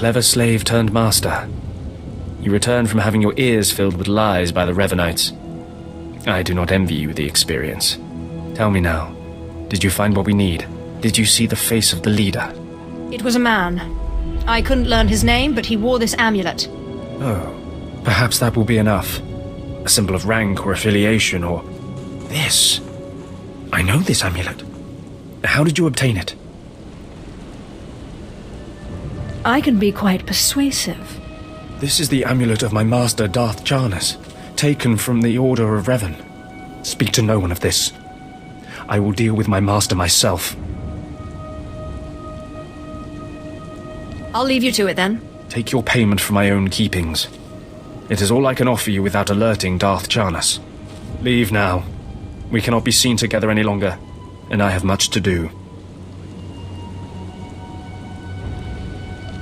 clever slave turned master. You returned from having your ears filled with lies by the Revenites. I do not envy you the experience. Tell me now, did you find what we need? Did you see the face of the leader? It was a man. I couldn't learn his name, but he wore this amulet. Oh, perhaps that will be enough. A symbol of rank or affiliation or... This. I know this amulet. How did you obtain it? I can be quite persuasive. This is the amulet of my master Darth Jarnus, taken from the Order of Revan. Speak to no one of this. I will deal with my master myself. I'll leave you to it then. Take your payment for my own keepings. It is all I can offer you without alerting Darth Jarnus. Leave now. We cannot be seen together any longer, and I have much to do.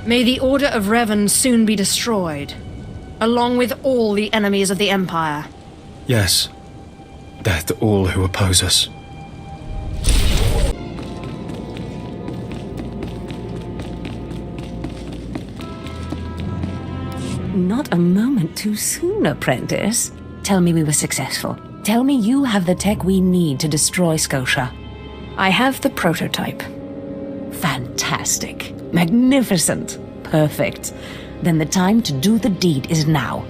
May the Order of Revan soon be destroyed, along with all the enemies of the Empire. Yes. Death to all who oppose us. Not a moment too soon, apprentice. Tell me we were successful. Tell me you have the tech we need to destroy Scotia. I have the prototype. Fantastic. Magnificent. Perfect. Then the time to do the deed is now.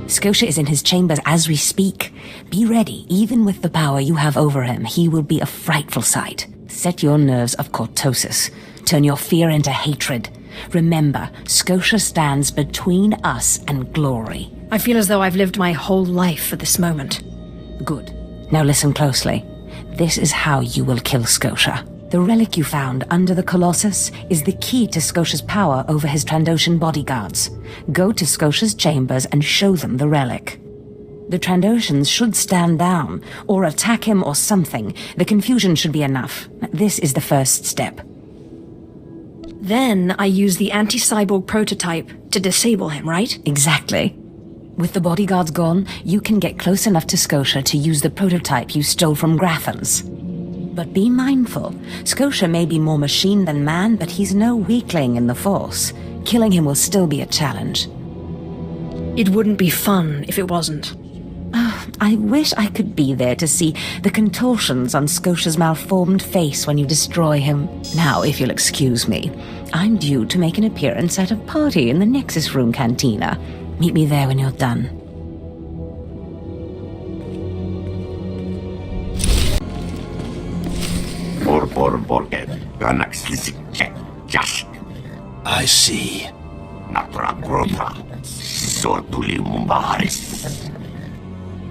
Scotia is in his chambers as we speak. Be ready. Even with the power you have over him, he will be a frightful sight. Set your nerves of cortosis. Turn your fear into hatred. Remember, Scotia stands between us and glory. I feel as though I've lived my whole life for this moment. Good. Now listen closely. This is how you will kill Scotia. The relic you found under the Colossus is the key to Scotia's power over his Trandoshan bodyguards. Go to Scotia's chambers and show them the relic. The Trandoshans should stand down, or attack him or something. The confusion should be enough. This is the first step. Then I use the anti-cyborg prototype to disable him, right? Exactly. With the bodyguards gone, you can get close enough to Scotia to use the prototype you stole from Grathans. But be mindful. Scotia may be more machine than man, but he's no weakling in the Force. Killing him will still be a challenge. It wouldn't be fun if it wasn't. Oh, I wish I could be there to see the contortions on Scotia's malformed face when you destroy him. Now, if you'll excuse me, I'm due to make an appearance at a party in the Nexus Room Cantina. Meet me there when you're done. I see.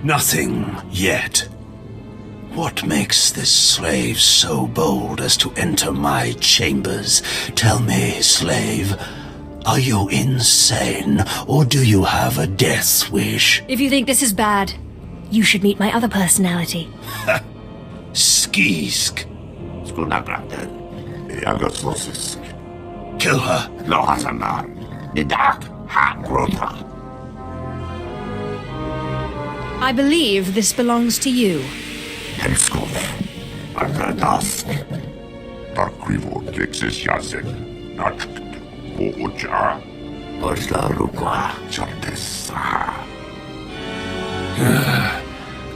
Nothing yet. What makes this slave so bold as to enter my chambers? Tell me, slave, are you insane, or do you have a death wish? If you think this is bad, you should meet my other personality. Skisk. Kill her. I believe this belongs to you.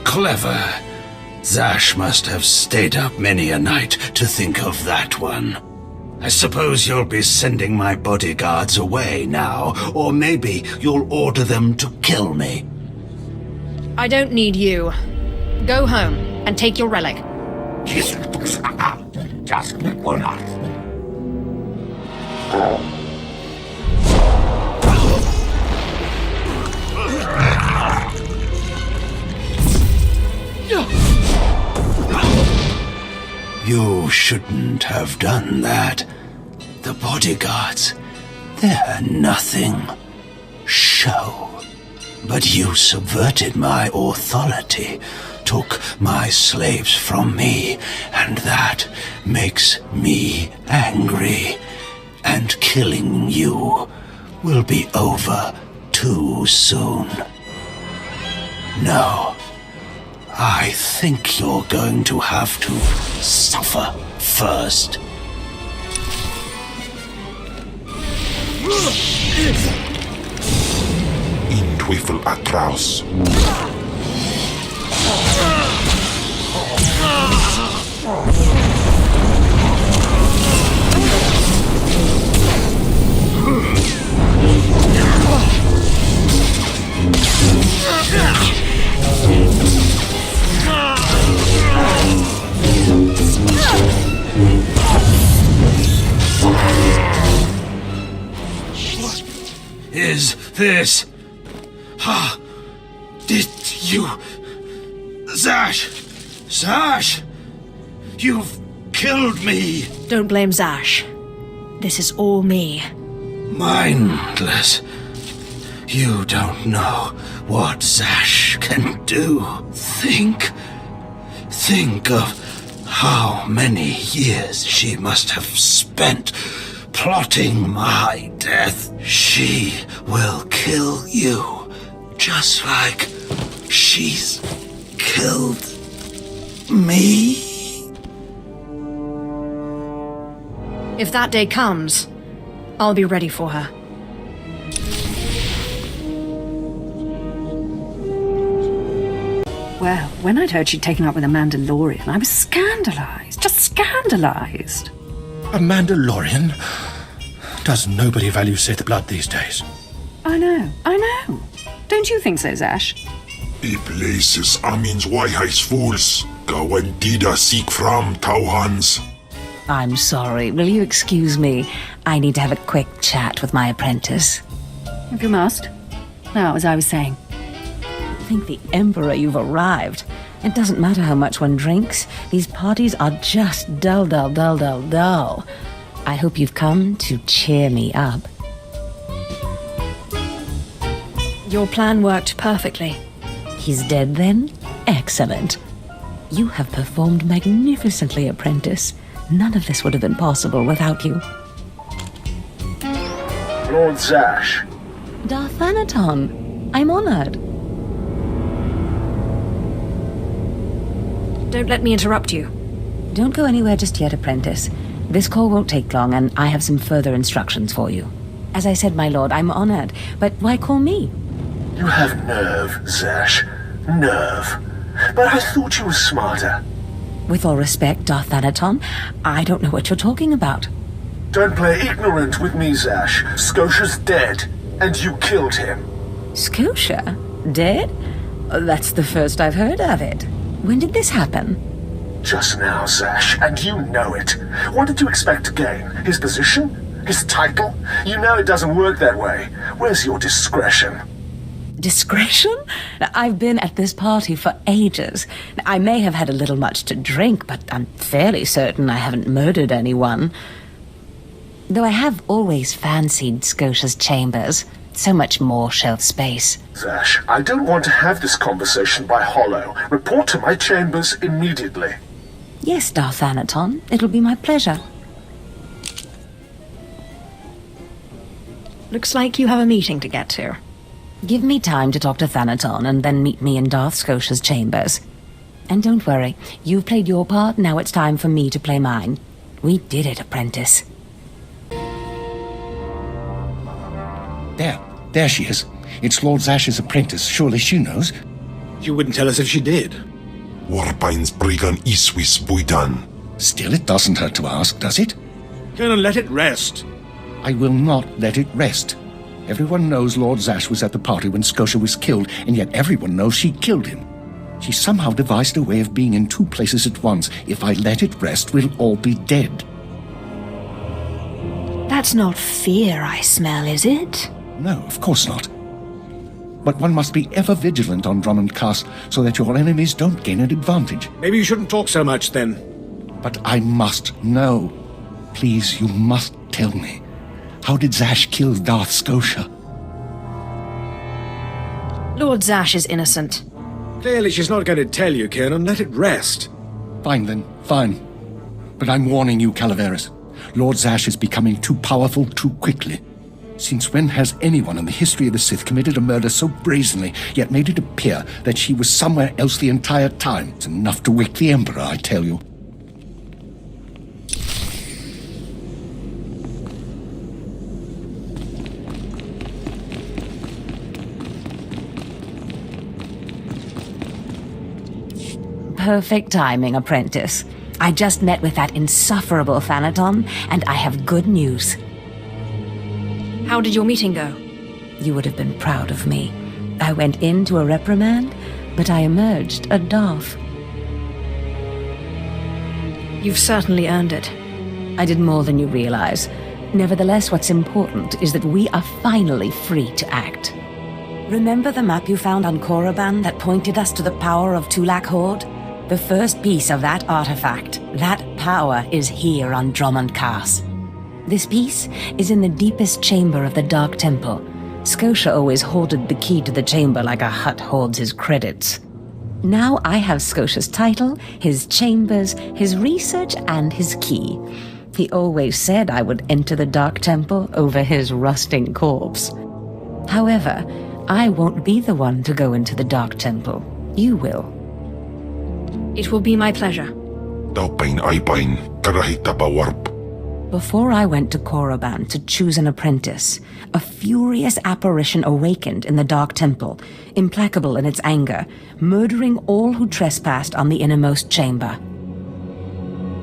Clever. Zash must have stayed up many a night to think of that one. I suppose you'll be sending my bodyguards away now, or maybe you'll order them to kill me. I don't need you. Go home and take your relic. You shouldn't have done that. The bodyguards, they're nothing. Show. But you subverted my authority, took my slaves from me, and that makes me angry. And killing you will be over too soon. No. I think you're going to have to suffer first. In Teufel atraus. Is this... Did you... Zash! Zash! You've killed me! Don't blame Zash. This is all me. Mindless. You don't know what Zash can do. Think of how many years she must have spent plotting my death. She will kill you, just like she's killed me. If that day comes, I'll be ready for her. Well, when I'd heard she'd taken up with a Mandalorian, I was scandalized. Just scandalized. A Mandalorian? Does nobody value Sith blood these days? I know. Don't you think so, Zash? Die places Amins Wijheidsvoels. Gawantida seek from Tauhans. I'm sorry, will you excuse me? I need to have a quick chat with my apprentice. If you must. Now, as I was saying. Thank the Emperor you've arrived. It doesn't matter how much one drinks. These parties are just dull. I hope you've come to cheer me up. Your plan worked perfectly. He's dead then? Excellent. You have performed magnificently, apprentice. None of this would have been possible without you. Lord Zash. Darth Thanaton, I'm honored. Don't let me interrupt you. Don't go anywhere just yet, apprentice. This call won't take long, and I have some further instructions for you. As I said, my lord, I'm honored, but why call me? You have nerve, Zash. Nerve. But I thought you were smarter. With all respect, Darth Thanaton, I don't know what you're talking about. Don't play ignorant with me, Zash. Scotia's dead, and you killed him. Scotia? Dead? That's the first I've heard of it. When did this happen? Just now, Zash, and you know it. What did you expect to gain? His position? His title? You know it doesn't work that way. Where's your discretion? Discretion? I've been at this party for ages. I may have had a little much to drink, but I'm fairly certain I haven't murdered anyone. Though I have always fancied Scotia's chambers. So much more shelf space. Zash, I don't want to have this conversation by hollow. Report to my chambers immediately. Yes, Darth Thanaton. It'll be my pleasure. Looks like you have a meeting to get to. Give me time to talk to Thanaton and then meet me in Darth Scotia's chambers. And don't worry, you've played your part, now it's time for me to play mine. We did it, apprentice. There she is. It's Lord Zash's apprentice. Surely she knows. You wouldn't tell us if she did. Warpines Brigan Iswis Buidan. Still, it doesn't hurt to ask, does it? Colonel, let it rest. I will not let it rest. Everyone knows Lord Zash was at the party when Scotia was killed, and yet everyone knows she killed him. She somehow devised a way of being in two places at once. If I let it rest, we'll all be dead. That's not fear I smell, is it? No, of course not. But one must be ever vigilant on Drummond Castle so that your enemies don't gain an advantage. Maybe you shouldn't talk so much then. But I must know. Please, you must tell me. How did Zash kill Darth Scotia? Lord Zash is innocent. Clearly she's not going to tell you, Colonel. Let it rest. Fine then, fine. But I'm warning you, Calaveras. Lord Zash is becoming too powerful too quickly. Since when has anyone in the history of the Sith committed a murder so brazenly, yet made it appear that she was somewhere else the entire time? It's enough to wake the Emperor, I tell you. perfect timing, apprentice. I just met with that insufferable Thanaton, and I have good news. How did your meeting go? You would have been proud of me. I went into a reprimand, but I emerged a Darth. You've certainly earned it. I did more than you realize. Nevertheless, what's important is that we are finally free to act. Remember the map you found on Korriban that pointed us to the power of Tulak Horde? The first piece of that artifact, that power, is here on Drummond Cast. This piece is in the deepest chamber of the Dark Temple. Scotia always hoarded the key to the chamber like a Hutt hoards his credits. Now I have Scotia's title, his chambers, his research, and his key. He always said I would enter the Dark Temple over his rusting corpse. However, I won't be the one to go into the Dark Temple. You will. It will be my pleasure. Before I went to Korriban to choose an apprentice, a furious apparition awakened in the Dark Temple, implacable in its anger, murdering all who trespassed on the innermost chamber.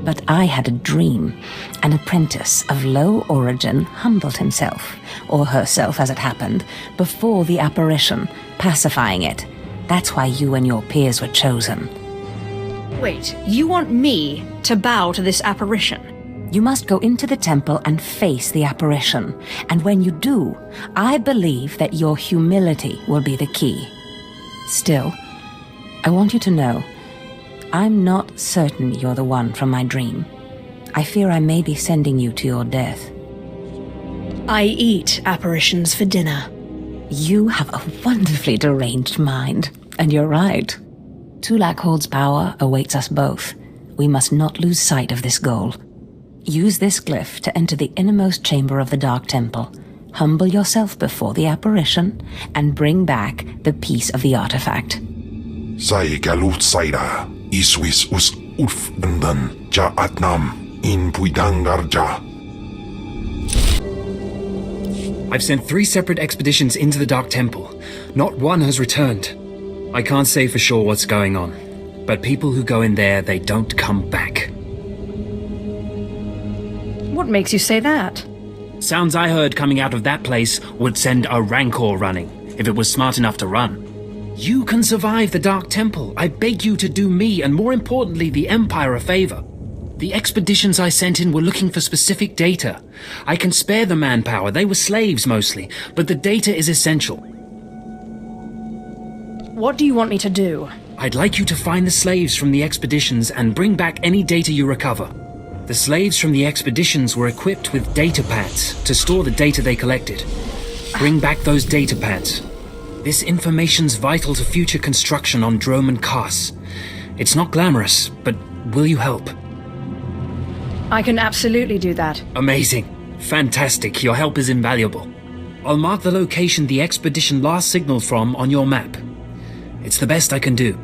But I had a dream. An apprentice of low origin humbled himself, or herself as it happened, before the apparition, pacifying it. That's why you and your peers were chosen. Wait, you want me to bow to this apparition? You must go into the temple and face the apparition. And when you do, I believe that your humility will be the key. Still, I want you to know, I'm not certain you're the one from my dream. I fear I may be sending you to your death. I eat apparitions for dinner. You have a wonderfully deranged mind, and you're right. Tulak Horde's power awaits us both. We must not lose sight of this goal. Use this glyph to enter the innermost chamber of the Dark Temple. Humble yourself before the apparition, and bring back the piece of the artifact. Iswis us urfdandan ja atnam in puidangarja. I've sent 3 separate expeditions into the Dark Temple. Not one has returned. I can't say for sure what's going on, but people who go in there, they don't come back. What makes you say that? Sounds I heard coming out of that place would send a Rancor running, if it was smart enough to run. You can survive the Dark Temple. I beg you to do me, and more importantly, the Empire a favor. The expeditions I sent in were looking for specific data. I can spare the manpower, they were slaves mostly, but the data is essential. What do you want me to do? I'd like you to find the slaves from the expeditions and bring back any data you recover. The slaves from the expeditions were equipped with data pads to store the data they collected. Bring back those data pads. This information's vital to future construction on Drummond Cast. It's not glamorous, but will you help? I can absolutely do that. Amazing. Fantastic. Your help is invaluable. I'll mark the location the expedition last signaled from on your map. It's the best I can do.